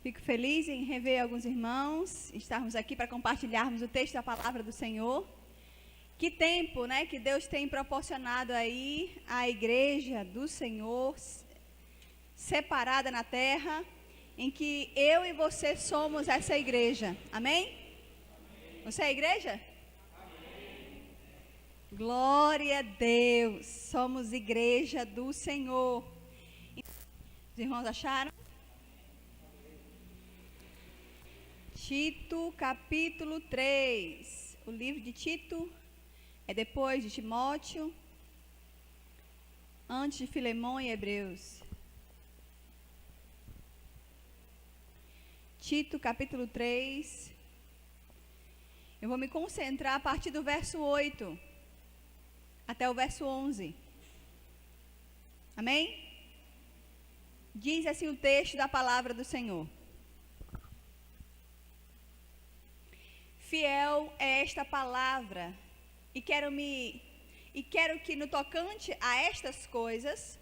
Fico feliz em rever alguns irmãos, estarmos aqui para compartilharmos o texto da palavra do Senhor. Que tempo, né, que Deus tem proporcionado aí à igreja do Senhor, separada na terra, em que eu e você somos essa igreja. Amém? Você é a igreja? Glória a Deus, somos igreja do Senhor. Os irmãos acharam? Tito, capítulo 3. O livro de Tito é depois de Timóteo, antes de Filemão e Hebreus. Tito, capítulo 3. Eu vou me concentrar a partir do verso 8 até o verso 11. Amém? Diz assim o texto da palavra do Senhor. Fiel é esta palavra, e quero que no tocante a estas coisas,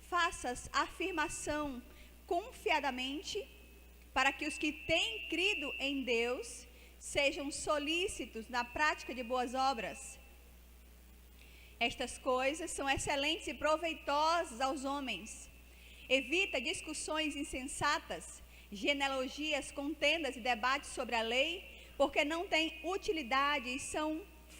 faças afirmação confiadamente, para que os que têm crido em Deus sejam solícitos na prática de boas obras. Estas coisas são excelentes e proveitosas aos homens. Evita discussões insensatas, genealogias, contendas e debates sobre a lei, porque não têm utilidade e são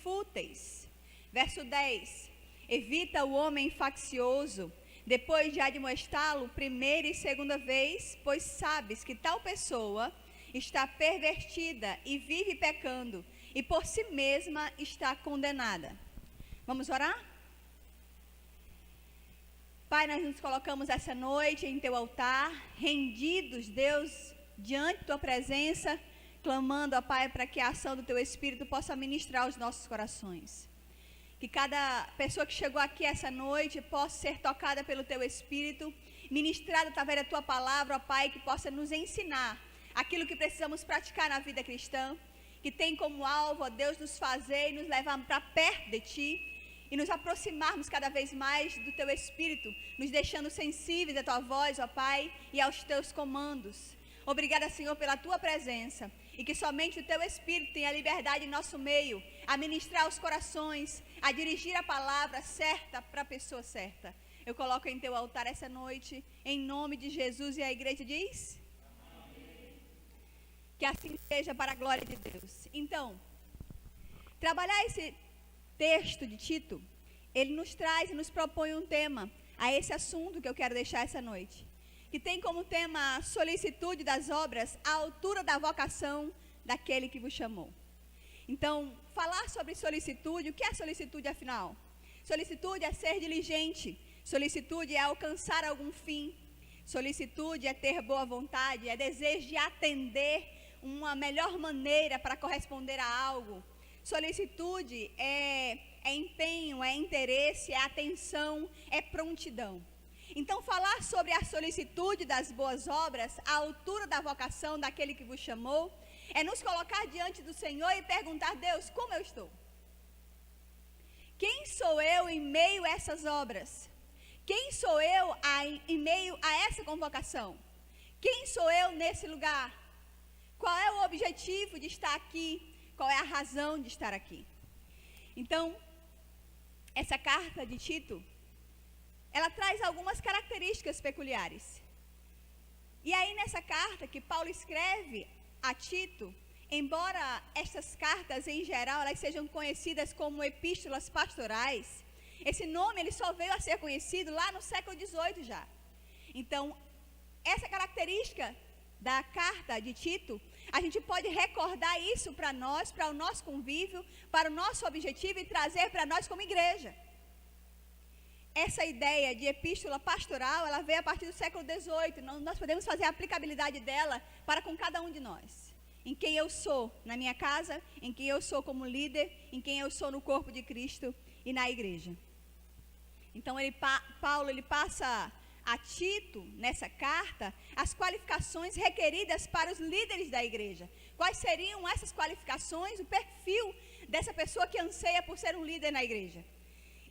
fúteis. Verso 10. Evita o homem faccioso, depois de admoestá-lo primeira e segunda vez, pois sabes que tal pessoa está pervertida e vive pecando, e por si mesma está condenada. Vamos orar? Pai, nós nos colocamos essa noite em teu altar, rendidos, Deus, diante da tua presença, clamando, ó Pai, para que a ação do Teu Espírito possa ministrar os nossos corações. Que cada pessoa que chegou aqui essa noite possa ser tocada pelo Teu Espírito, ministrada através da Tua palavra, ó Pai, que possa nos ensinar aquilo que precisamos praticar na vida cristã, que tem como alvo, ó Deus, nos fazer e nos levar para perto de Ti, e nos aproximarmos cada vez mais do Teu Espírito, nos deixando sensíveis à Tua voz, ó Pai, e aos Teus comandos. Obrigada, Senhor, pela Tua presença, e que somente o Teu Espírito tenha liberdade em nosso meio, a ministrar os corações, a dirigir a palavra certa para a pessoa certa. Eu coloco em Teu altar essa noite, em nome de Jesus, e a igreja diz? Amém. Que assim seja para a glória de Deus. Então, trabalhar esse texto de Tito, ele nos traz e nos propõe um tema a esse assunto que eu quero deixar essa noite, que tem como tema a solicitude das obras à altura da vocação daquele que vos chamou. Então, falar sobre solicitude, o que é solicitude afinal? Solicitude é ser diligente, solicitude é alcançar algum fim, solicitude é ter boa vontade, é desejo de atender uma melhor maneira para corresponder a algo. Solicitude é empenho, é interesse, é atenção, é prontidão. Então, falar sobre a solicitude das boas obras, à altura da vocação daquele que vos chamou, é nos colocar diante do Senhor e perguntar: Deus, como eu estou? Quem sou eu em meio a essas obras? Quem sou eu em meio a essa convocação? Quem sou eu nesse lugar? Qual é o objetivo de estar aqui? Qual é a razão de estar aqui? Então, essa carta de Tito, ela traz algumas características peculiares. E aí nessa carta que Paulo escreve a Tito, embora estas cartas em geral elas sejam conhecidas como epístolas pastorais, esse nome ele só veio a ser conhecido lá no século XVIII já. Então, essa característica da carta de Tito, a gente pode recordar isso para nós, para o nosso convívio, para o nosso objetivo e trazer para nós como igreja. Essa ideia de epístola pastoral, ela veio a partir do século XVIII. Nós podemos fazer a aplicabilidade dela para com cada um de nós. Em quem eu sou na minha casa, em quem eu sou como líder, em quem eu sou no corpo de Cristo e na igreja. Então, Paulo passa a Tito, nessa carta, as qualificações requeridas para os líderes da igreja. Quais seriam essas qualificações, o perfil dessa pessoa que anseia por ser um líder na igreja?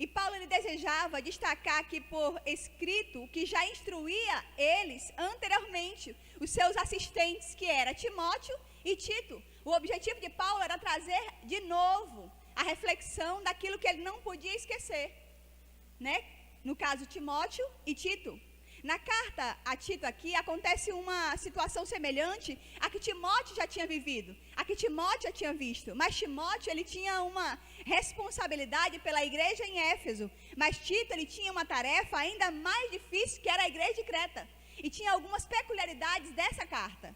E Paulo ele desejava destacar aqui por escrito o que já instruía eles anteriormente, os seus assistentes, que era Timóteo e Tito. O objetivo de Paulo era trazer de novo a reflexão daquilo que ele não podia esquecer, né? No caso, Timóteo e Tito. Na carta a Tito aqui acontece uma situação semelhante à que Timóteo já tinha vivido, a que Timóteo já tinha visto. Mas Timóteo ele tinha uma responsabilidade pela igreja em Éfeso, mas Tito ele tinha uma tarefa ainda mais difícil, que era a igreja de Creta. E tinha algumas peculiaridades dessa carta.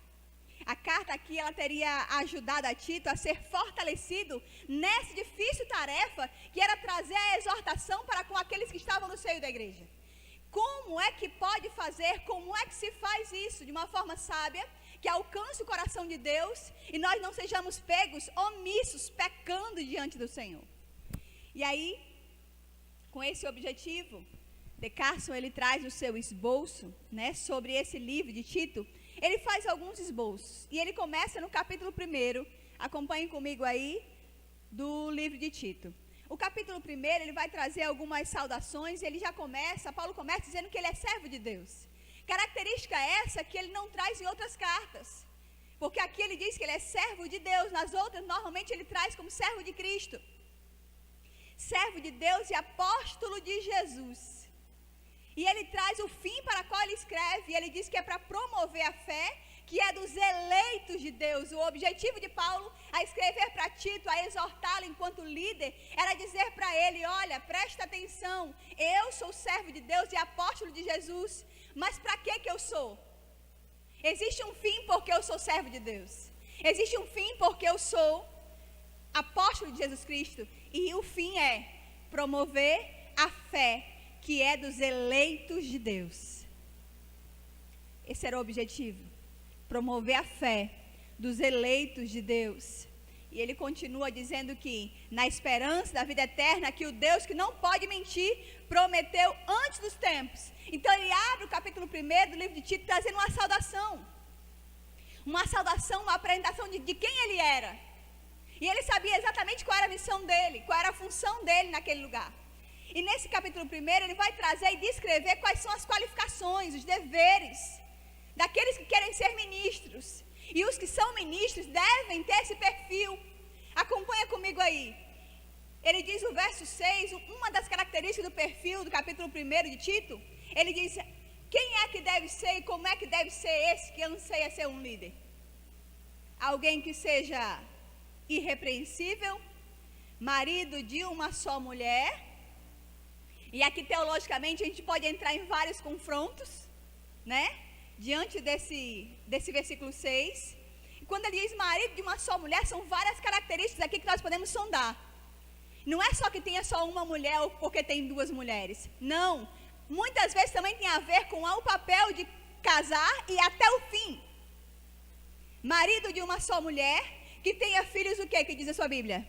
A carta aqui ela teria ajudado a Tito a ser fortalecido nessa difícil tarefa, que era trazer a exortação para com aqueles que estavam no seio da igreja. Como é que pode fazer, como é que se faz isso de uma forma sábia, que alcance o coração de Deus e nós não sejamos pegos, omissos, pecando diante do Senhor. E aí, com esse objetivo, De Carson ele traz o seu esboço, né, sobre esse livro de Tito. Ele faz alguns esboços e ele começa no capítulo 1, acompanhem comigo aí, do livro de Tito. O capítulo 1, ele vai trazer algumas saudações, Paulo começa dizendo que ele é servo de Deus. Característica essa que ele não traz em outras cartas, porque aqui ele diz que ele é servo de Deus, nas outras normalmente ele traz como servo de Cristo. Servo de Deus e apóstolo de Jesus. E ele traz o fim para qual ele escreve, e ele diz que é para promover a fé, que é dos eleitos de Deus. O objetivo de Paulo a escrever para Tito, a exortá-lo enquanto líder, era dizer para ele: olha, presta atenção, eu sou servo de Deus e apóstolo de Jesus, mas para que eu sou? Existe um fim porque eu sou servo de Deus, existe um fim porque eu sou apóstolo de Jesus Cristo, e o fim é promover a fé, que é dos eleitos de Deus. Esse era o objetivo, promover a fé dos eleitos de Deus. E ele continua dizendo que, na esperança da vida eterna, que o Deus que não pode mentir, prometeu antes dos tempos. Então ele abre o capítulo 1 do livro de Tito, trazendo uma saudação, uma apresentação de quem ele era. E ele sabia exatamente qual era a missão dele, qual era a função dele naquele lugar. E nesse capítulo 1, ele vai trazer e descrever quais são as qualificações, os deveres daqueles que querem ser ministros. E os que são ministros devem ter esse perfil. Acompanha comigo aí. Ele diz no verso 6, uma das características do perfil do capítulo 1 de Tito, ele diz: quem é que deve ser e como é que deve ser esse que anseia ser um líder? Alguém que seja irrepreensível, marido de uma só mulher. E aqui teologicamente a gente pode entrar em vários confrontos, né? Diante desse versículo 6. E quando ele diz marido de uma só mulher, são várias características aqui que nós podemos sondar. Não é só que tenha só uma mulher ou porque tem duas mulheres. Não. Muitas vezes também tem a ver com o papel de casar e até o fim. Marido de uma só mulher, que tenha filhos o quê? Que diz a sua Bíblia?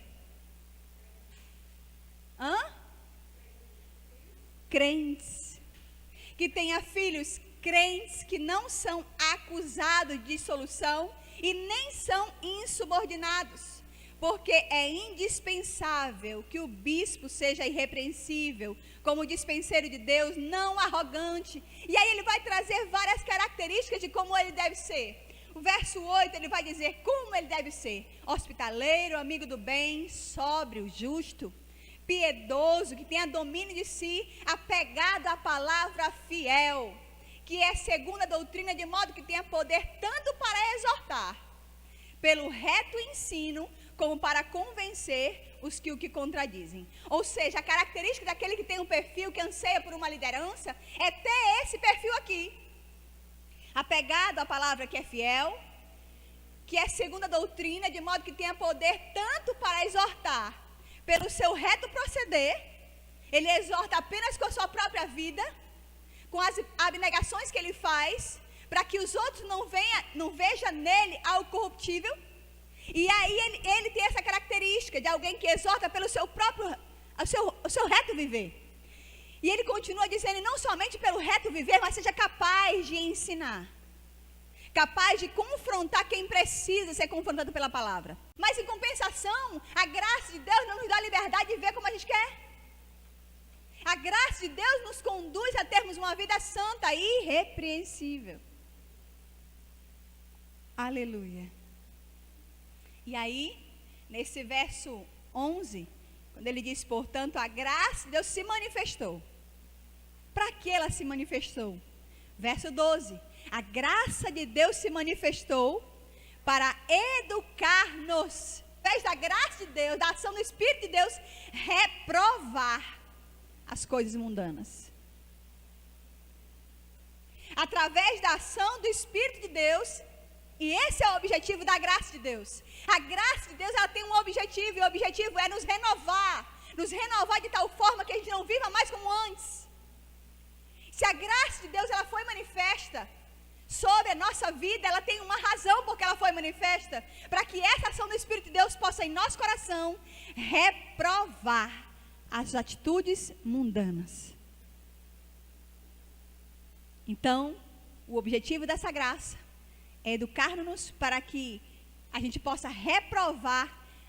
Crentes. Que tenha filhos crentes que não são acusados de dissolução e nem são insubordinados, porque é indispensável que o bispo seja irrepreensível, como dispenseiro de Deus, não arrogante. E aí ele vai trazer várias características de como ele deve ser. O verso 8 ele vai dizer como ele deve ser: hospitaleiro, amigo do bem, sóbrio, justo, piedoso, que tenha domínio de si, apegado à palavra, fiel, que é segundo a doutrina, de modo que tenha poder tanto para exortar, pelo reto ensino, como para convencer os que o que contradizem. Ou seja, a característica daquele que tem um perfil, que anseia por uma liderança, é ter esse perfil aqui: apegado à palavra, que é fiel, que é segundo a doutrina, de modo que tenha poder tanto para exortar, pelo seu reto proceder. Ele exorta apenas com a sua própria vida, com as abnegações que ele faz, para que os outros não vejam nele algo corruptível. E aí ele tem essa característica de alguém que exorta pelo seu próprio, o seu reto viver. E ele continua dizendo, não somente pelo reto viver, mas seja capaz de ensinar, capaz de confrontar quem precisa ser confrontado pela palavra. Mas em compensação, a graça de Deus não nos dá liberdade de ver como a gente quer. A graça de Deus nos conduz a termos uma vida santa e irrepreensível. Aleluia. E aí, nesse verso 11, quando ele diz, portanto, a graça de Deus se manifestou. Para que ela se manifestou? Verso 12, a graça de Deus se manifestou para educar-nos, através da graça de Deus, da ação do Espírito de Deus, reprovar as coisas mundanas. Através da ação do Espírito de Deus, e esse é o objetivo da graça de Deus. A graça de Deus, ela tem um objetivo, e o objetivo é nos renovar de tal forma que a gente não viva mais como antes. Se a graça de Deus, ela foi manifesta sobre a nossa vida, ela tem uma razão porque ela foi manifesta, para que essa ação do Espírito de Deus possa em nosso coração reprovar as atitudes mundanas. Então, o objetivo dessa graça é educar-nos para que a gente possa reprovar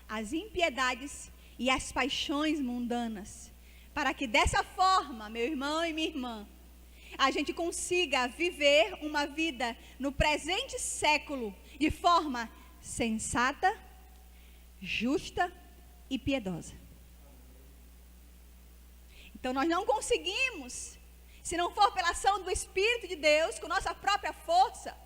as impiedades e as paixões mundanas, para que dessa forma, meu irmão e minha irmã, a gente consiga viver uma vida no presente século de forma sensata, justa e piedosa. Então nós não conseguimos, se não for pela ação do Espírito de Deus, com nossa própria força,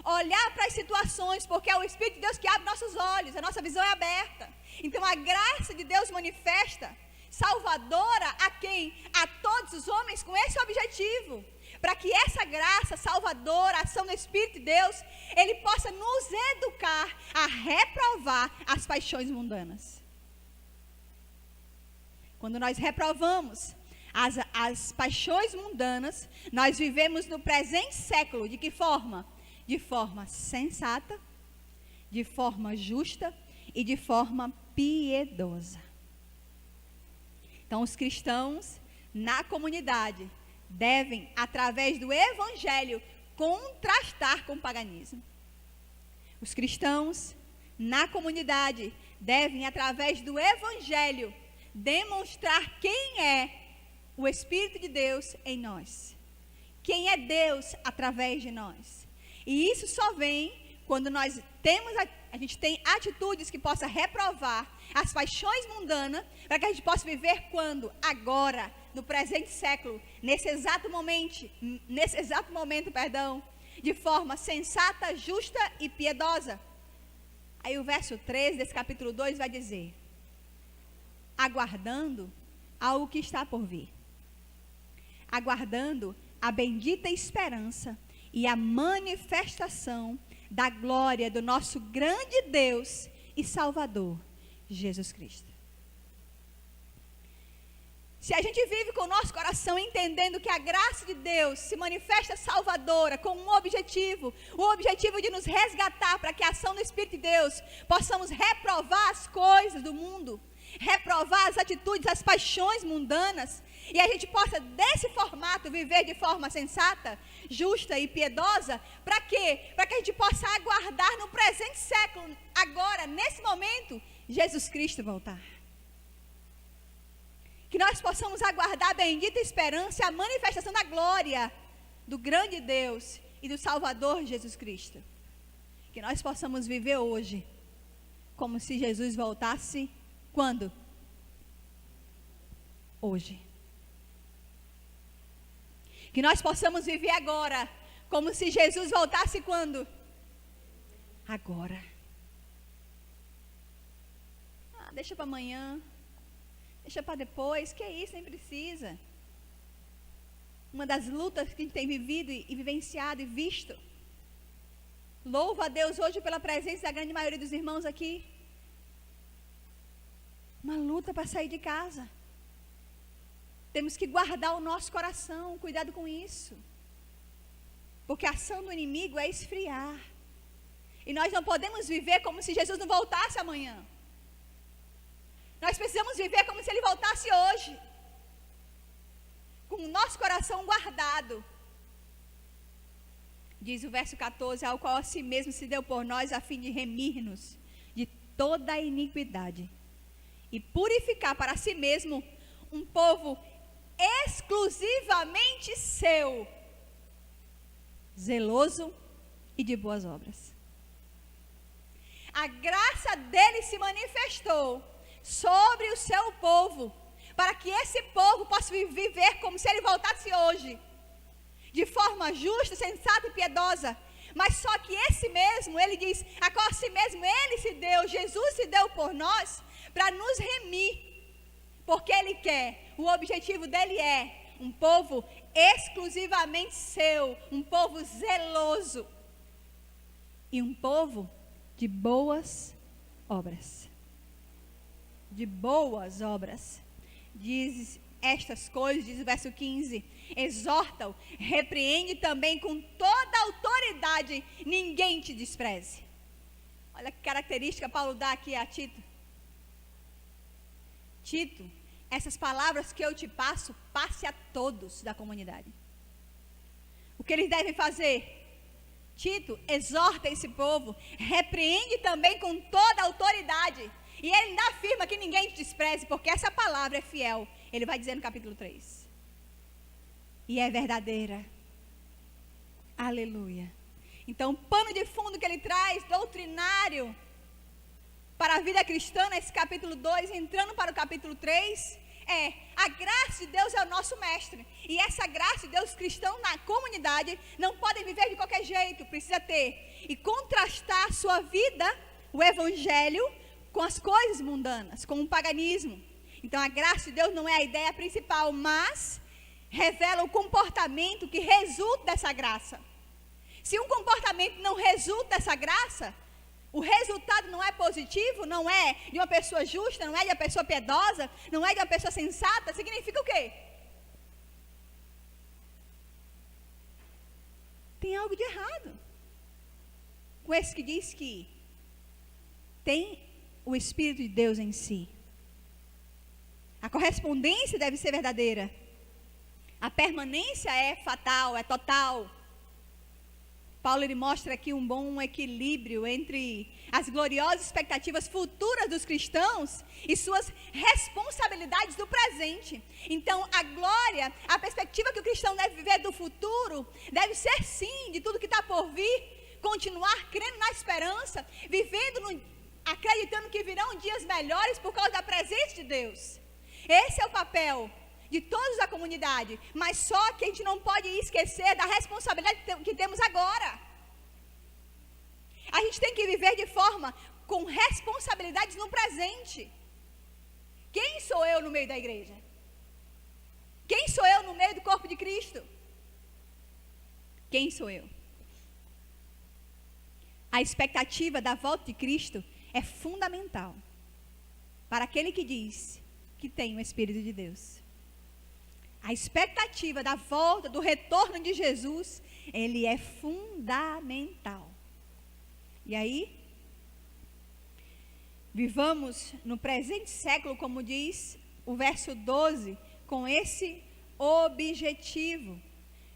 olhar para as situações, porque é o Espírito de Deus que abre nossos olhos, a nossa visão é aberta. Então a graça de Deus manifesta, salvadora a quem? A todos os homens, com esse objetivo, para que essa graça salvadora, a ação do Espírito de Deus, ele possa nos educar a reprovar as paixões mundanas. Quando nós reprovamos as paixões mundanas, nós vivemos no presente século, de que forma? De forma sensata, de forma justa e de forma piedosa. Então, os cristãos na comunidade devem, através do Evangelho, contrastar com o paganismo. Os cristãos na comunidade devem, através do Evangelho, demonstrar quem é o Espírito de Deus em nós. Quem é Deus através de nós. E isso só vem quando nós temos, a gente tem atitudes que possa reprovar as paixões mundanas, para que a gente possa viver quando? Agora, no presente século, nesse exato momento, de forma sensata, justa e piedosa. Aí o verso 13 desse capítulo 2 vai dizer: aguardando ao que está por vir. Aguardando a bendita esperança e a manifestação da glória do nosso grande Deus e Salvador, Jesus Cristo. Se a gente vive com o nosso coração entendendo que a graça de Deus se manifesta salvadora com um objetivo, o objetivo de nos resgatar para que a ação do Espírito de Deus possamos reprovar as coisas do mundo, reprovar as atitudes, as paixões mundanas, e a gente possa desse formato viver de forma sensata, justa e piedosa, para quê? Para que a gente possa aguardar no presente século, agora, nesse momento, Jesus Cristo voltar. Que nós possamos aguardar a bendita esperança e a manifestação da glória do grande Deus e do Salvador Jesus Cristo. Que nós possamos viver hoje como se Jesus voltasse quando? Hoje. Que nós possamos viver agora como se Jesus voltasse quando? Agora. Deixa para amanhã. Deixa para depois, que é isso, nem precisa. Uma das lutas que a gente tem vivido e vivenciado e visto. Louvo a Deus hoje pela presença da grande maioria dos irmãos aqui. Uma luta para sair de casa. Temos que guardar o nosso coração, cuidado com isso. Porque a ação do inimigo é esfriar. E nós não podemos viver como se Jesus não voltasse amanhã. Nós precisamos viver como se ele voltasse hoje, com o nosso coração guardado. Diz o verso 14: ao qual a si mesmo se deu por nós, a fim de remir-nos de toda a iniquidade e purificar para si mesmo um povo exclusivamente seu, zeloso e de boas obras. A graça dele se manifestou sobre o seu povo, para que esse povo possa viver como se ele voltasse hoje, de forma justa, sensata e piedosa. Mas só que esse mesmo, ele diz, a qual si mesmo ele se deu, Jesus se deu por nós, para nos remir, porque ele quer, o objetivo dele é um povo exclusivamente seu, um povo zeloso e um povo de boas obras. De boas obras. Diz estas coisas, diz o verso 15, exorta-o, repreende também com toda a autoridade, ninguém te despreze. Olha que característica Paulo dá aqui a Tito. Tito, essas palavras que eu te passo, passe a todos da comunidade. O que eles devem fazer? Tito, exorta esse povo, repreende também com toda a autoridade. E ele ainda afirma que ninguém te despreze, porque essa palavra é fiel. Ele vai dizer no capítulo 3. E é verdadeira. Aleluia. Então, o pano de fundo que ele traz, doutrinário, para a vida cristã, nesse capítulo 2, entrando para o capítulo 3, a graça de Deus é o nosso mestre. E essa graça de Deus, cristão na comunidade, não podem viver de qualquer jeito, precisa ter. E contrastar a sua vida, o evangelho, com as coisas mundanas, com o paganismo. Então a graça de Deus não é a ideia principal, mas revela o comportamento que resulta dessa graça. Se um comportamento não resulta dessa graça, o resultado não é positivo, não é de uma pessoa justa, não é de uma pessoa piedosa, não é de uma pessoa sensata, significa o quê? Tem algo de errado com esse que diz que tem o Espírito de Deus em si. A correspondência deve ser verdadeira. A permanência é fatal, é total. Paulo ele mostra aqui um bom equilíbrio entre as gloriosas expectativas futuras dos cristãos e suas responsabilidades do presente. Então, a glória, a perspectiva que o cristão deve viver do futuro, deve ser sim, de tudo que está por vir, continuar crendo na esperança, acreditando que virão dias melhores por causa da presença de Deus. Esse é o papel de todos da comunidade, mas só que a gente não pode esquecer da responsabilidade que temos agora. A gente tem que viver de forma com responsabilidades no presente. Quem sou eu no meio da igreja? Quem sou eu no meio do corpo de Cristo? Quem sou eu? A expectativa da volta de Cristo é fundamental para aquele que diz que tem o Espírito de Deus. A expectativa da volta, do retorno de Jesus, ele é fundamental. E aí, vivamos no presente século, como diz o verso 12, com esse objetivo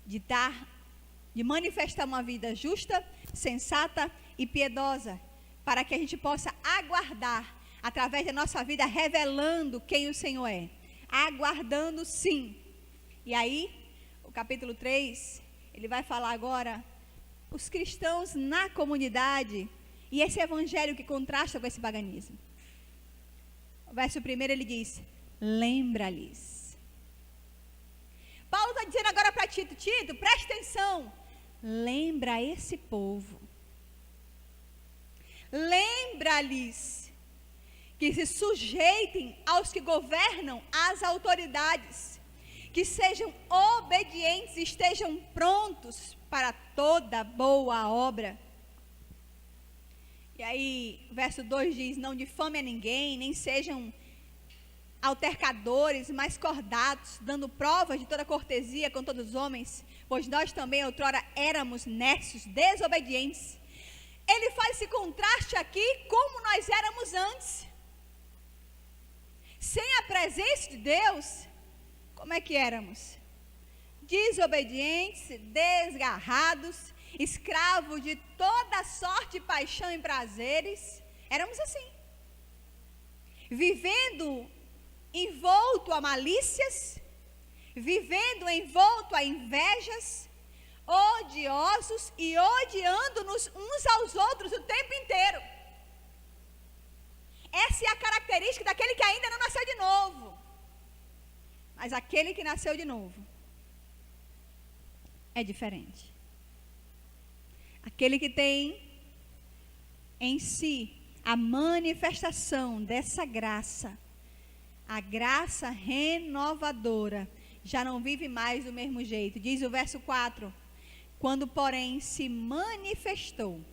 de manifestar uma vida justa, sensata e piedosa, para que a gente possa aguardar, através da nossa vida, revelando quem o Senhor é. Aguardando sim. E aí, o capítulo 3, ele vai falar agora os cristãos na comunidade e esse evangelho que contrasta com esse paganismo. O verso 1 ele diz, lembra-lhes. Paulo está dizendo agora para Tito, Tito, presta atenção, lembra esse povo. Lembra-lhes que se sujeitem aos que governam as autoridades, que sejam obedientes e estejam prontos para toda boa obra. E aí, o verso 2 diz, não difame a ninguém, nem sejam altercadores, mas cordatos, dando provas de toda cortesia com todos os homens, pois nós também outrora éramos necios, desobedientes. Ele faz esse contraste aqui como nós éramos antes. Sem a presença de Deus, como é que éramos? Desobedientes, desgarrados, escravos de toda sorte de paixão e prazeres. Éramos assim. Vivendo envolto a malícias, vivendo envolto a invejas, odiosos e odiando-nos uns aos outros o tempo inteiro. Essa é a característica daquele que ainda não nasceu de novo. Mas aquele que nasceu de novo é diferente. Aquele que tem em si a manifestação dessa graça, a graça renovadora, já não vive mais do mesmo jeito. Diz o verso 4: quando, porém, se manifestou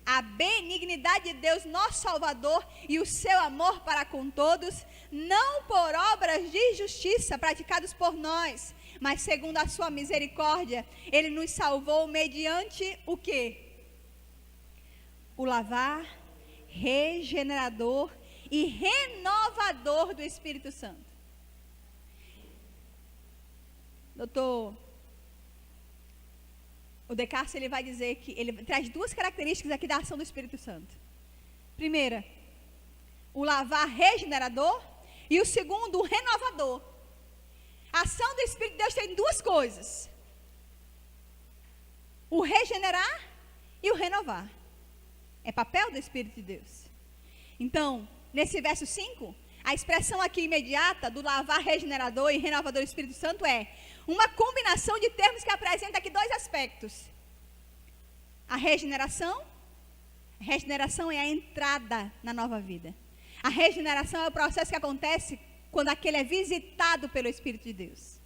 a benignidade de Deus, nosso Salvador, e o seu amor para com todos, não por obras de justiça praticadas por nós, mas segundo a sua misericórdia, Ele nos salvou mediante o quê? O lavar regenerador e renovador do Espírito Santo. O Descartes, ele vai dizer que ele traz duas características aqui da ação do Espírito Santo. Primeira, o lavar regenerador, e o segundo, o renovador. A ação do Espírito de Deus tem duas coisas: o regenerar e o renovar. É papel do Espírito de Deus. Então, nesse verso 5, a expressão aqui imediata do lavar regenerador e renovador do Espírito Santo é uma combinação de termos que apresenta aqui dois aspectos. A regeneração. A regeneração é a entrada na nova vida. A regeneração é o processo que acontece quando aquele é visitado pelo Espírito de Deus.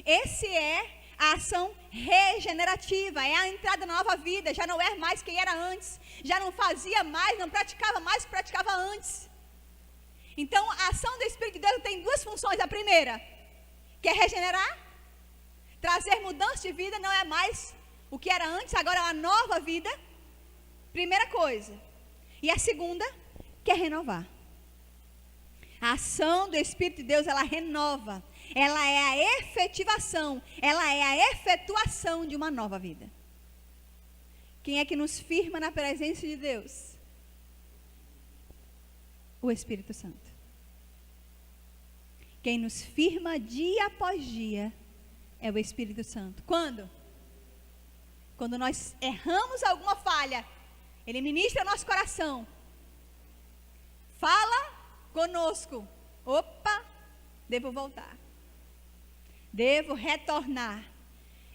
Esse é a ação regenerativa, é a entrada na nova vida. Já não é mais quem era antes, já não fazia mais, não praticava mais o que praticava antes. Então, a ação do Espírito de Deus tem duas funções. A primeira, que é regenerar, trazer mudança de vida, não é mais o que era antes, agora é uma nova vida. Primeira coisa. E a segunda, que é renovar. A ação do Espírito de Deus, ela renova, ela é a efetivação, ela é a efetuação de uma nova vida. Quem é que nos firma na presença de Deus? O Espírito Santo. Quem nos firma dia após dia é o Espírito Santo. Quando? Quando nós erramos alguma falha, Ele ministra nosso coração, fala conosco: opa, devo voltar, devo retornar.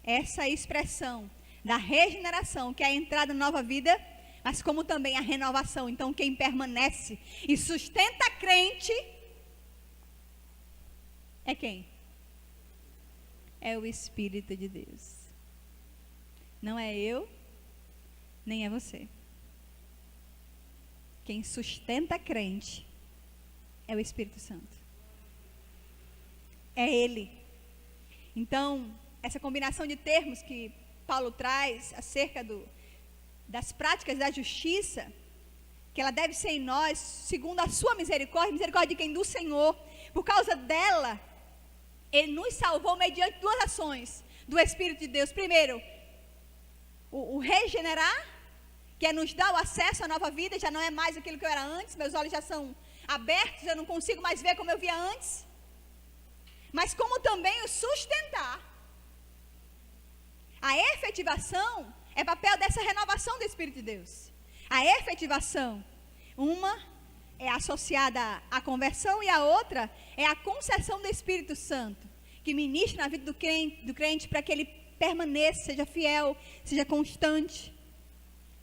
Essa expressão da regeneração, que é a entrada na nova vida, mas como também a renovação. Então, quem permanece e sustenta a crente é quem? É o Espírito de Deus. Não é eu, nem é você. Quem sustenta a crente é o Espírito Santo. É Ele. Então, essa combinação de termos que Paulo traz acerca das práticas da justiça, que ela deve ser em nós, segundo a sua misericórdia, misericórdia de quem? Do Senhor. Por causa dela, Ele nos salvou mediante duas ações do Espírito de Deus. Primeiro, o regenerar, que é nos dar o acesso à nova vida. Já não é mais aquilo que eu era antes, meus olhos já são abertos, eu não consigo mais ver como eu via antes. Mas como também o sustentar. A efetivação é papel dessa renovação do Espírito de Deus. A efetivação, uma é associada à conversão e a outra é a concessão do Espírito Santo, que ministra na vida do crente para que ele permaneça, seja fiel, seja constante.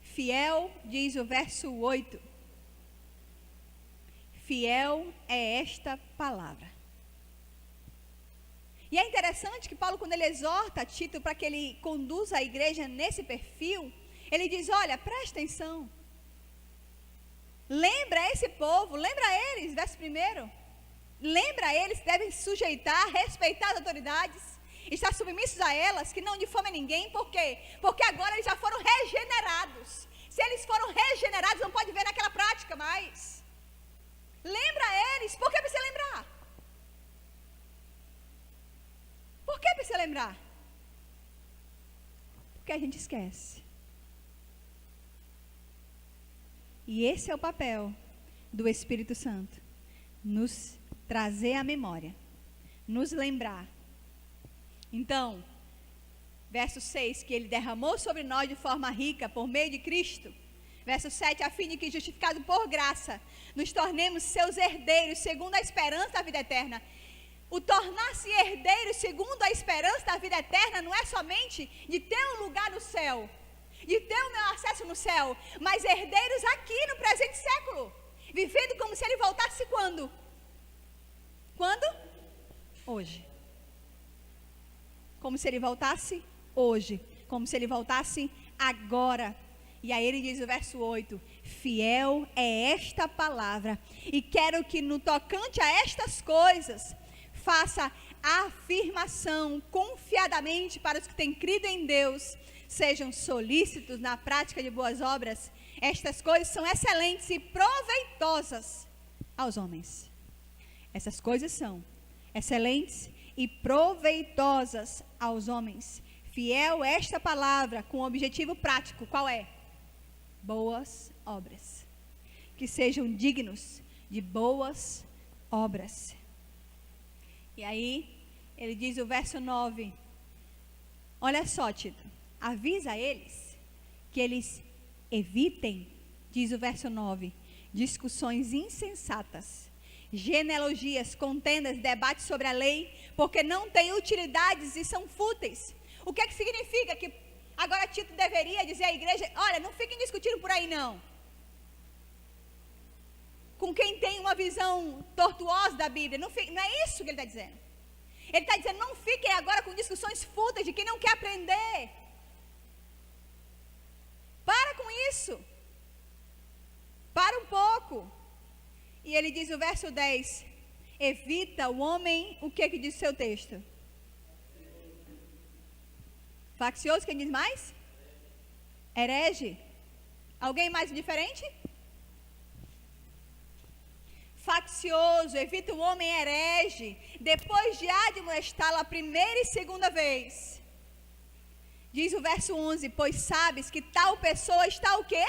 Fiel, diz o verso 8. Fiel é esta palavra. E é interessante que Paulo, quando ele exorta Tito para que ele conduza a igreja nesse perfil, ele diz: olha, presta atenção. Lembra esse povo, lembra eles, verso 1. Lembra eles que devem sujeitar, respeitar as autoridades, estar submissos a elas, que não difamem ninguém. Por quê? Porque agora eles já foram regenerados. Se eles foram regenerados, não pode ver naquela prática mais. Lembra eles. Por que precisa lembrar? Por que precisa lembrar? Porque a gente esquece. E esse é o papel do Espírito Santo, nos trazer à memória, nos lembrar. Então, verso 6, que ele derramou sobre nós de forma rica por meio de Cristo. Verso 7, a fim de que, justificado por graça, nos tornemos seus herdeiros segundo a esperança da vida eterna. O tornar-se herdeiro segundo a esperança da vida eterna não é somente de ter um lugar no céu, de ter o meu acesso no céu, mas herdeiros aqui no presente século, vivendo como se ele voltasse quando? Quando? Hoje. Como se ele voltasse hoje, como se ele voltasse agora. E aí ele diz o verso 8, fiel é esta palavra, e quero que no tocante a estas coisas, faça afirmação confiadamente para os que têm crido em Deus, sejam solícitos na prática de boas obras. Estas coisas são excelentes e proveitosas aos homens. Essas coisas são excelentes e proveitosas aos homens. Fiel é esta palavra com objetivo prático, qual é? Boas obras, que sejam dignos de boas obras. E aí, ele diz o verso 9, olha só, Tito, avisa eles que eles evitem, diz o verso 9, discussões insensatas, genealogias, contendas, debates sobre a lei, porque não têm utilidades e são fúteis. O que é que significa? Que agora Tito deveria dizer à igreja, olha, não fiquem discutindo por aí não. Com quem tem uma visão tortuosa da Bíblia, não é isso que ele está dizendo. Ele está dizendo, não fiquem agora com discussões fúteis de quem não quer aprender. Para com isso. Para um pouco. E ele diz o verso 10, evita o homem, o que diz o seu texto? Faccioso, quem diz mais? Herege. Alguém mais diferente? Faccioso, evita o homem herege, depois de admoestá-lo a primeira e segunda vez. Diz o verso 11, pois sabes que tal pessoa está o quê?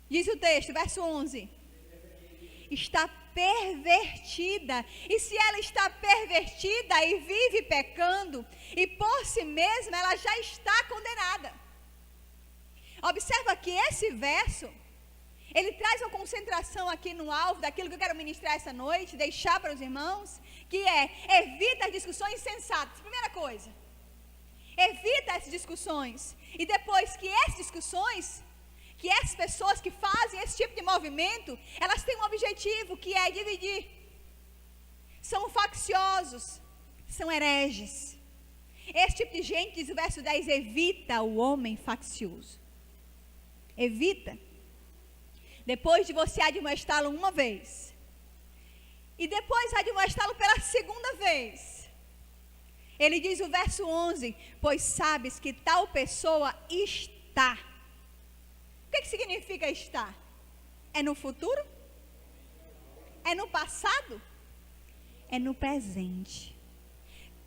Diz o texto, verso 11. Está pervertida, e se ela está pervertida e vive pecando, e por si mesma ela já está condenada. Observa que esse verso, ele traz uma concentração aqui no alvo daquilo que eu quero ministrar essa noite, deixar para os irmãos, que é, evita as discussões insensatas. Primeira coisa, evita as discussões, e depois que essas discussões, que essas pessoas que fazem esse tipo de movimento, elas têm um objetivo, que é dividir. São facciosos, são hereges. Esse tipo de gente, diz o verso 10, evita o homem faccioso. Evita. Depois de você admoestá-lo uma vez, e depois admoestá-lo pela segunda vez, ele diz o verso 11, pois sabes que tal pessoa está. O que significa estar? É no futuro? É no passado? É no presente.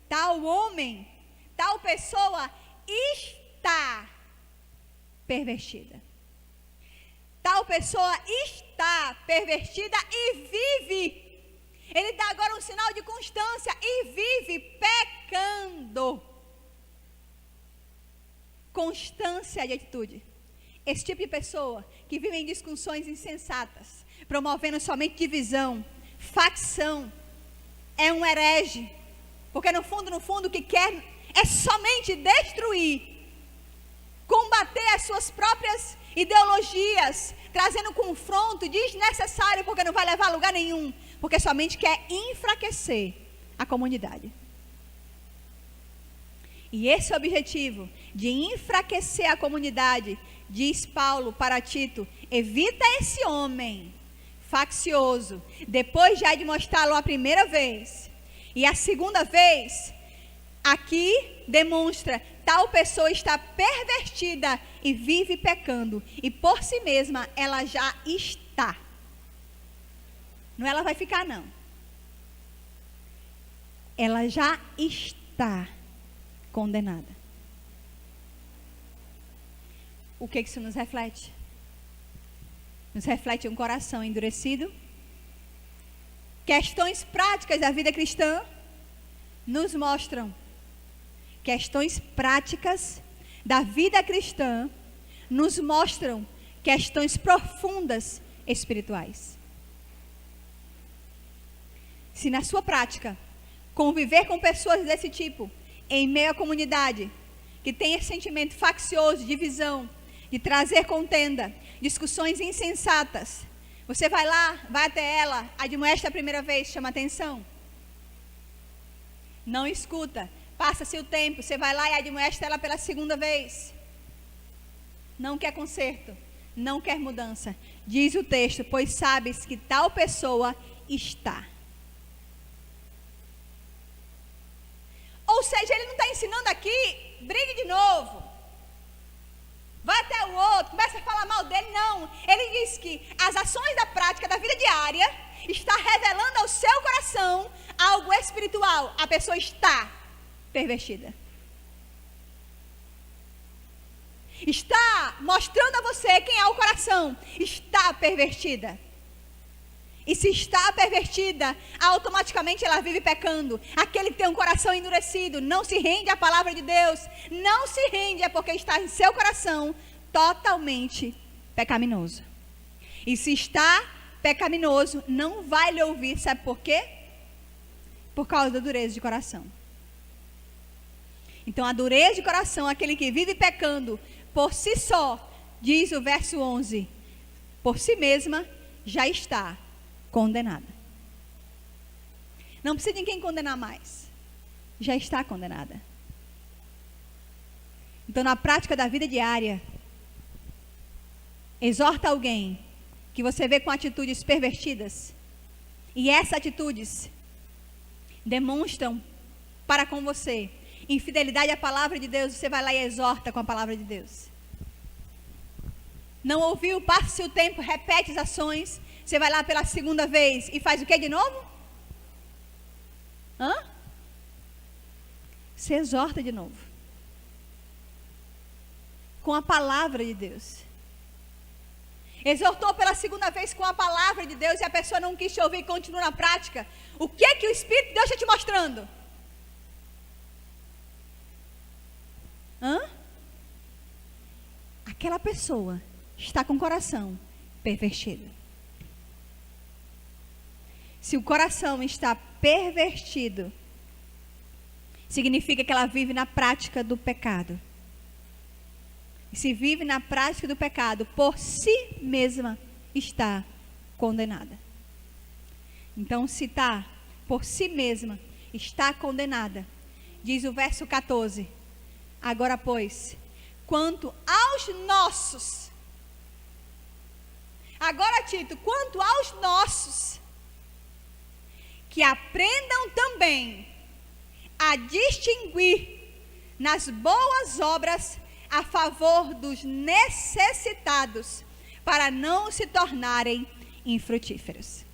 Tal homem, tal pessoa está pervertida. Tal pessoa está pervertida e vive. Ele dá agora um sinal de constância e vive pecando. Constância de atitude. Esse tipo de pessoa que vive em discussões insensatas, promovendo somente divisão, facção, é um herege. Porque no fundo, o que quer é somente destruir, combater as suas próprias ideologias, trazendo confronto desnecessário, porque não vai levar a lugar nenhum, porque somente quer enfraquecer a comunidade. E esse objetivo de enfraquecer a comunidade, diz Paulo para Tito, evita esse homem faccioso, depois já de mostrá-lo a primeira vez, e a segunda vez, aqui demonstra, tal pessoa está pervertida e vive pecando, e por si mesma ela já está. Não ela vai ficar não. Ela já está condenada. O que isso nos reflete? Nos reflete um coração endurecido, Questões práticas da vida cristã nos mostram. Questões práticas da vida cristã nos mostram questões profundas espirituais. Se na sua prática conviver com pessoas desse tipo, em meio à comunidade, que tem esse sentimento faccioso, de divisão, de trazer contenda, discussões insensatas, você vai lá, vai até ela, admoesta a primeira vez, chama atenção. Não escuta, passa-se o tempo, você vai lá e admoesta ela pela segunda vez. Não quer conserto, não quer mudança. Diz o texto, pois sabes que tal pessoa está. Ou seja, ele não está ensinando aqui, brigue de novo. Vai até o outro, começa a falar mal dele, não. Ele diz que as ações da prática da vida diária está revelando ao seu coração algo espiritual. A pessoa está pervertida. Está mostrando a você quem é o coração. Está pervertida. E se está pervertida, automaticamente ela vive pecando. Aquele que tem um coração endurecido, não se rende à palavra de Deus. Não se rende é porque está em seu coração totalmente pecaminoso. E se está pecaminoso, não vai lhe ouvir, sabe por quê? Por causa da dureza de coração. Então a dureza de coração, aquele que vive pecando por si só, diz o verso 11, por si mesma já está condenada. Não precisa de ninguém condenar mais. Já está condenada. Então, na prática da vida diária, exorta alguém que você vê com atitudes pervertidas, e essas atitudes demonstram para com você infidelidade à palavra de Deus, você vai lá e exorta com a palavra de Deus. Não ouviu, passa o tempo, repete as ações. Você vai lá pela segunda vez e faz o que de novo? Você exorta de novo. Com a palavra de Deus. Exortou pela segunda vez com a palavra de Deus e a pessoa não quis te ouvir e continua na prática. O que é que o Espírito de Deus está te mostrando? Aquela pessoa está com o coração pervertido. Se o coração está pervertido, significa que ela vive na prática do pecado. E se vive na prática do pecado, por si mesma está condenada. Então, se está por si mesma, está condenada. Diz o verso 14. Agora, pois, quanto aos nossos. Agora, Tito, quanto aos nossos, que aprendam também a distinguir nas boas obras a favor dos necessitados, para não se tornarem infrutíferos.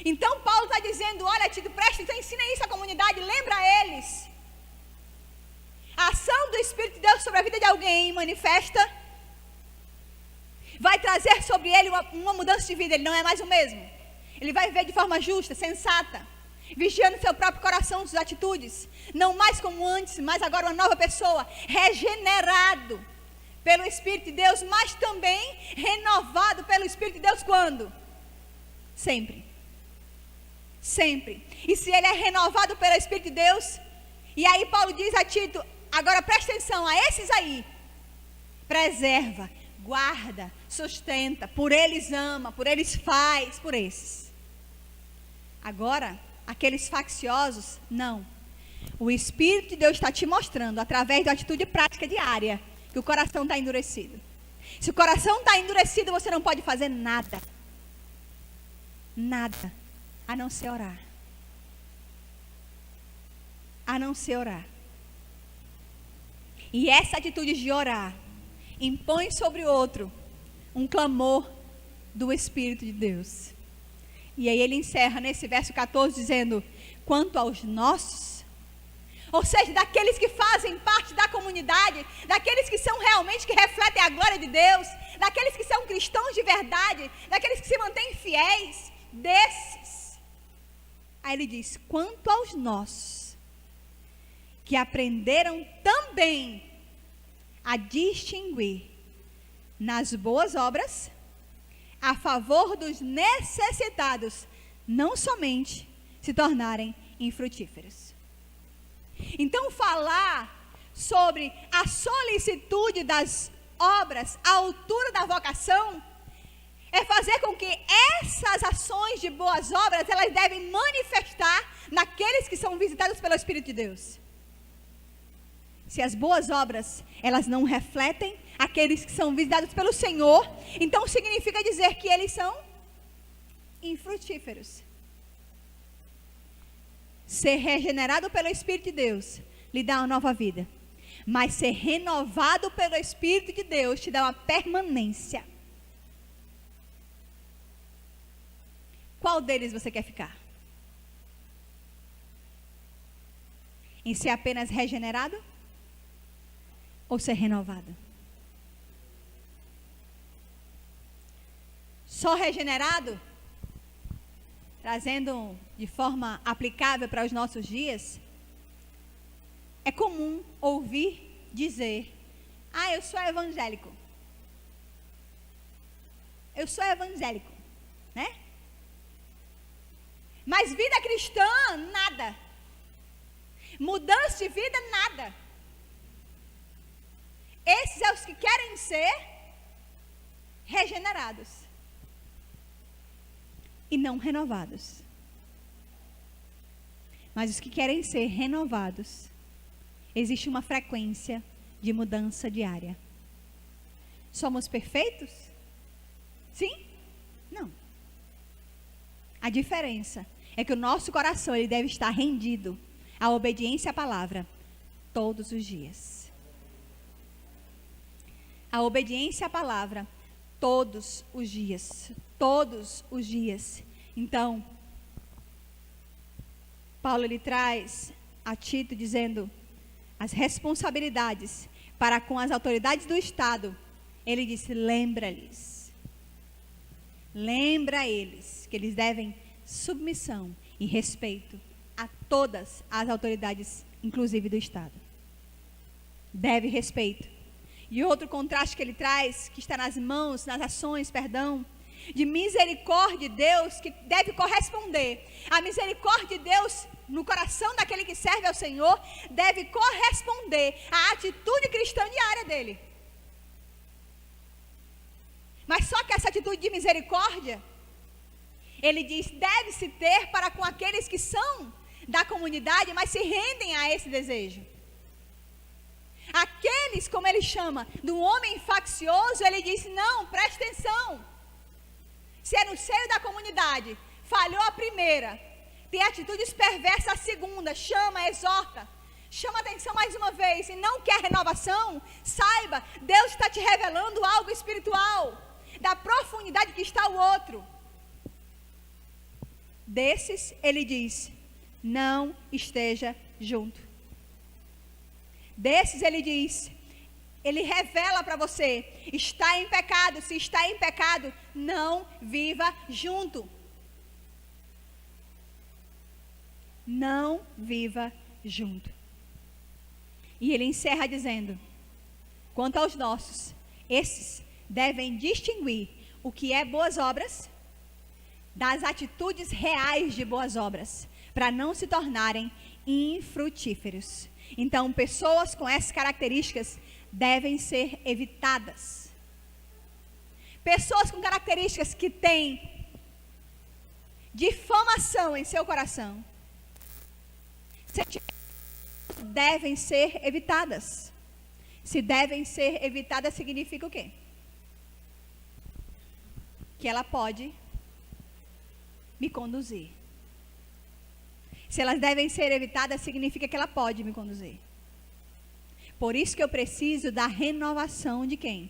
Então Paulo está dizendo, olha Tito, presta atenção, ensina isso à comunidade, lembra a eles. A ação do Espírito de Deus sobre a vida de alguém manifesta, vai trazer sobre ele uma mudança de vida, ele não é mais o mesmo. Ele vai viver de forma justa, sensata, vigiando seu próprio coração, suas atitudes, não mais como antes, mas agora uma nova pessoa, regenerado pelo Espírito de Deus, mas também renovado pelo Espírito de Deus quando? Sempre. Sempre. E se ele é renovado pelo Espírito de Deus, e aí Paulo diz a Tito, agora presta atenção, a esses aí, preserva, guarda, sustenta, por eles ama, por eles faz, por esses. Agora, aqueles facciosos, não. O Espírito de Deus está te mostrando, através da atitude prática diária, que o coração está endurecido. Se o coração está endurecido, você não pode fazer nada. Nada. A não ser orar. A não ser orar. E essa atitude de orar impõe sobre o outro um clamor do Espírito de Deus. E aí ele encerra nesse verso 14 dizendo, quanto aos nossos, ou seja, daqueles que fazem parte da comunidade, daqueles que são realmente, que refletem a glória de Deus, daqueles que são cristãos de verdade, daqueles que se mantêm fiéis, desses. Aí ele diz: quanto aos nossos, que aprenderam também a distinguir nas boas obras, a favor dos necessitados, não somente se tornarem infrutíferos. Então, falar sobre a solicitude das obras, a altura da vocação, é fazer com que essas ações de boas obras, elas devem manifestar naqueles que são visitados pelo Espírito de Deus. Se as boas obras, elas não refletem aqueles que são visitados pelo Senhor, então significa dizer que eles são infrutíferos. Ser regenerado pelo Espírito de Deus lhe dá uma nova vida, mas ser renovado pelo Espírito de Deus te dá uma permanência. Qual deles você quer ficar? Em ser apenas regenerado? Ou ser renovado? Só regenerado, trazendo de forma aplicável para os nossos dias, é comum ouvir dizer: eu sou evangélico. Eu sou evangélico, né? Mas vida cristã, nada. Mudança de vida, nada. Esses são os que querem ser regenerados e não renovados. Mas os que querem ser renovados, existe uma frequência de mudança diária. Somos perfeitos? Sim? Não. A diferença é que o nosso coração, ele deve estar rendido à obediência à palavra todos os dias. A obediência à palavra todos os dias. Todos os dias. Então, Paulo, ele traz a Tito dizendo as responsabilidades para com as autoridades do Estado. Ele disse: lembra-lhes. Lembra eles que eles devem submissão e respeito a todas as autoridades, inclusive do Estado. Deve respeito. E outro contraste que ele traz, que está nas mãos, nas ações, de misericórdia de Deus, que deve corresponder. A misericórdia de Deus no coração daquele que serve ao Senhor deve corresponder à atitude cristã diária dele. Mas só que essa atitude de misericórdia, ele diz, deve-se ter para com aqueles que são da comunidade, mas se rendem a esse desejo. Aqueles, como ele chama, do homem faccioso, ele diz, não, presta atenção. Se é no seio da comunidade, falhou a primeira, tem atitudes perversas a segunda, chama, exorta, chama atenção mais uma vez, e não quer renovação, saiba, Deus está te revelando algo espiritual, da profundidade que está o outro. Desses, ele diz, não esteja junto. Desses, ele diz, ele revela para você, está em pecado, se está em pecado, não viva junto. Não viva junto. E ele encerra dizendo, quanto aos nossos, esses devem distinguir o que é boas obras das atitudes reais de boas obras, para não se tornarem infrutíferos. Então, pessoas com essas características devem ser evitadas. Pessoas com características que têm difamação em seu coração, devem ser evitadas. Se devem ser evitadas, significa o quê? Que ela pode me conduzir. Se elas devem ser evitadas, significa que ela pode me conduzir. Por isso que eu preciso da renovação de quem?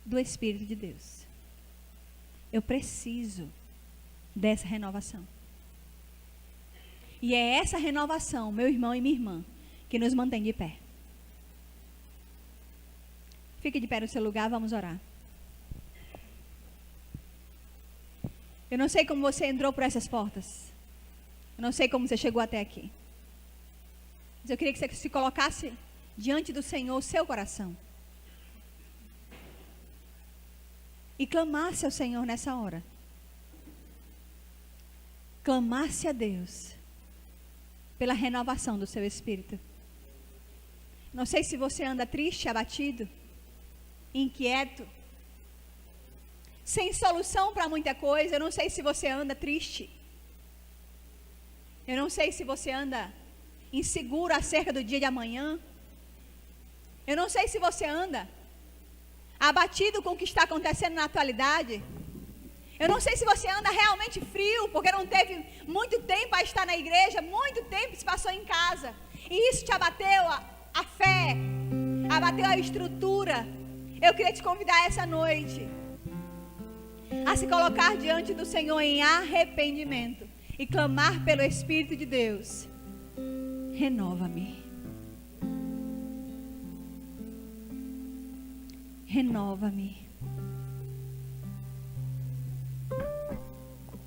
Do Espírito de Deus. Eu preciso dessa renovação. E é essa renovação, meu irmão e minha irmã, que nos mantém de pé. Fique de pé no seu lugar, vamos orar. Eu não sei como você entrou por essas portas. Eu não sei como você chegou até aqui. Mas eu queria que você se colocasse diante do Senhor o seu coração. E clamasse ao Senhor nessa hora. Clamasse a Deus pela renovação do seu espírito. Não sei se você anda triste, abatido, inquieto, sem solução para muita coisa. Eu não sei se você anda triste. Eu não sei se você anda inseguro acerca do dia de amanhã. Eu não sei se você anda abatido com o que está acontecendo na atualidade. Eu não sei se você anda realmente frio, porque não teve muito tempo a estar na igreja, muito tempo se passou em casa. E isso te abateu a fé, abateu a estrutura. Eu queria te convidar essa noite a se colocar diante do Senhor em arrependimento e clamar pelo Espírito de Deus. Renova-me. Renova-me.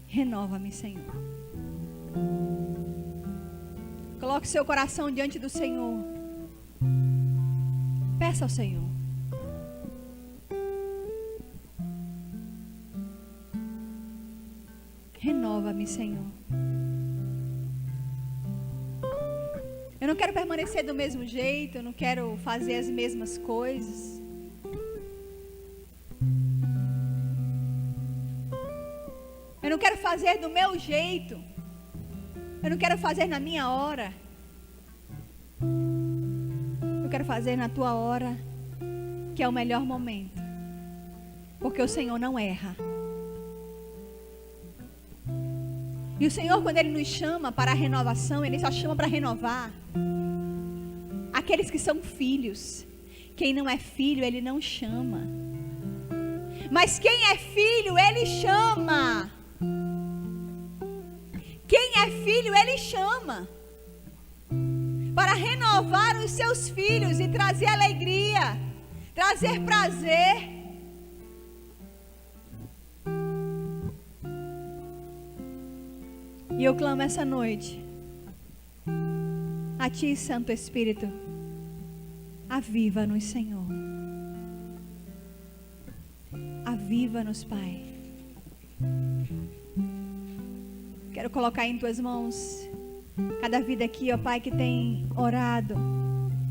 Renova-me, Senhor. Coloque seu coração diante do Senhor. Peça ao Senhor. Renova-me, Senhor. Eu não quero permanecer do mesmo jeito, eu não quero fazer as mesmas coisas. Eu não quero fazer do meu jeito. Eu não quero fazer na minha hora. Eu quero fazer na tua hora, que é o melhor momento. Porque o Senhor não erra. E o Senhor, quando Ele nos chama para a renovação, Ele só chama para renovar aqueles que são filhos. Quem não é filho, Ele não chama. Mas quem é filho, Ele chama. Quem é filho, Ele chama. Para renovar os seus filhos e trazer alegria, trazer prazer. E eu clamo essa noite a Ti, Santo Espírito, aviva-nos, Senhor. Aviva-nos, Pai. Quero colocar em Tuas mãos cada vida aqui, ó Pai, que tem orado,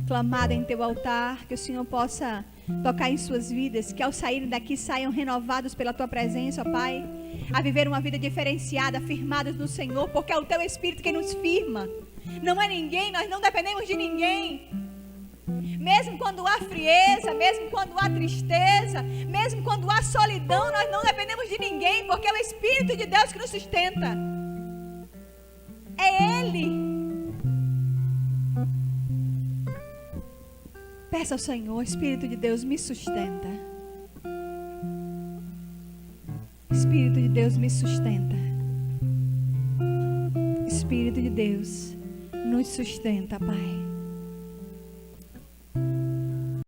clamado em Teu altar, que o Senhor possa tocar em suas vidas, que ao saírem daqui saiam renovados pela Tua presença, ó Pai, a viver uma vida diferenciada, firmados no Senhor, porque é o Teu Espírito que nos firma, não é ninguém, nós não dependemos de ninguém. Mesmo quando há frieza, mesmo quando há tristeza, mesmo quando há solidão, nós não dependemos de ninguém, porque é o Espírito de Deus que nos sustenta. É Ele. Peça ao Senhor, Espírito de Deus, me sustenta. Espírito de Deus, me sustenta. Espírito de Deus, nos sustenta, Pai.